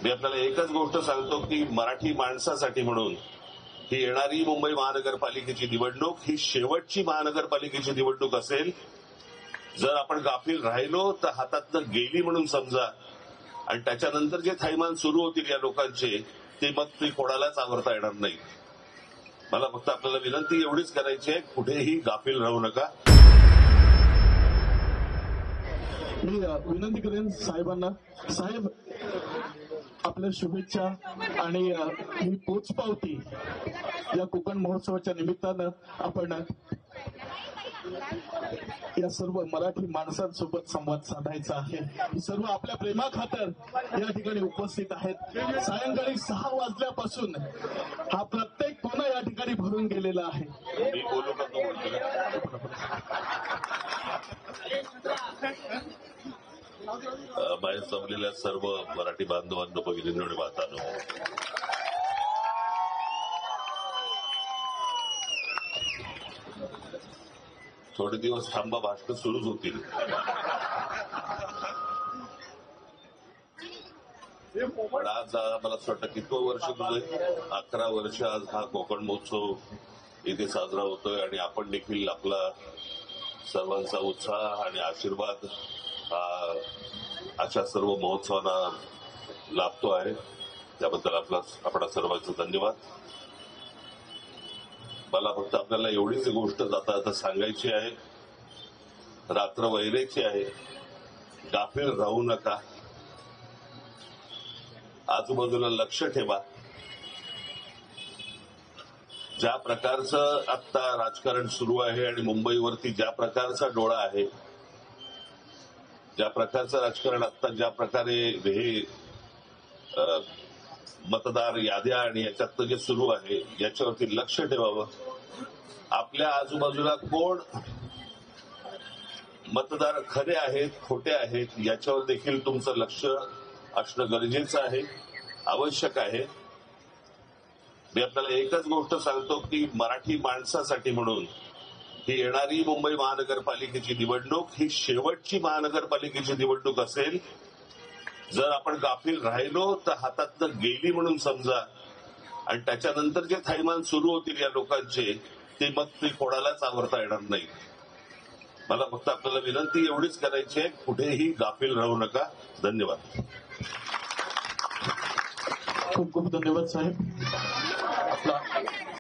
मी आपल्याला एकच गोष्ट सांगतो की मराठी माणसासाठी म्हणून ही येणारी मुंबई महानगरपालिकेची निवडणूक ही शेवटची महानगरपालिकेची निवडणूक असेल. जर आपण गाफील राहिलो तर हातातनं गेली म्हणून समजा आणि त्याच्यानंतर जे थैमान सुरू होतील या लोकांचे ते मग ते कोणालाच आवरता येणार नाही. मला फक्त आपल्याला विनंती एवढीच करायची आहे, कुठेही गाफील राहू नका. मी विनंती करेन साहेबांना, साहेब आपल्या शुभेच्छा आणि ही पोचपावती या कोकण महोत्सवाच्या निमित्तानं आपण या सर्व मराठी माणसांसोबत संवाद साधायचा आहे. सर्व आपल्या प्रेमाखातर या ठिकाणी उपस्थित आहेत. सायंकाळी 6 वाजल्यापासून हा प्रत्येक कोना या ठिकाणी भरून गेलेला आहे. मी बोलू का तू बाहेर जमलेल्या सर्व मराठी बांधवांनो, भगिनींनो आणि मातांनो, थोडे दिवस थांबा, भाषण सुरूच होतील. पण आज मला असं वाटतं कितवं वर्ष तुझे 11 वर्ष आज हा कोकण महोत्सव इथे साजरा होतोय आणि आपण देखील आपला सर्वांचा उत्साह आणि आशीर्वाद अशा सर्व महोत्सवांना लाभतो आहे. त्याबद्दल आपणा सर्वांचा धन्यवाद. मला फक्त आपल्याला एवढीच गोष्ट आता सांगायची आहे, रात्र वैरेची आहे, गाफील राहू नका, आजूबाजूला लक्ष ठेवा. ज्या प्रकारचं आता राजकारण सुरू आहे आणि मुंबईवरती ज्या प्रकारचा डोळा आहे, ज्या प्रकारचं राजकारण आता ज्या प्रकारे हे मतदार याद्या आणि याच्यात जे सुरू आहे याच्यावरती लक्ष ठेवावं. आपल्या आजूबाजूला कोण मतदार खरे आहेत खोटे आहेत याच्यावर देखील तुमचं लक्ष असणं गरजेचं आहे, आवश्यक आहे. मी आपल्याला एकच गोष्ट सांगतो की मराठी माणसासाठी म्हणून ही येणारी मुंबई महानगरपालिकेची निवडणूक ही शेवटची महानगरपालिकेची निवडणूक असेल. जर आपण गाफील राहिलो तर हातातनं गेली म्हणून समजा आणि त्याच्यानंतर जे थैमान सुरू होतील या लोकांचे ते मग ते कोणालाच आवरता येणार नाही. मला फक्त आपल्याला विनंती एवढीच करायची आहे, कुठेही गाफील राहू नका. धन्यवाद. खूप खूप धन्यवाद साहेब.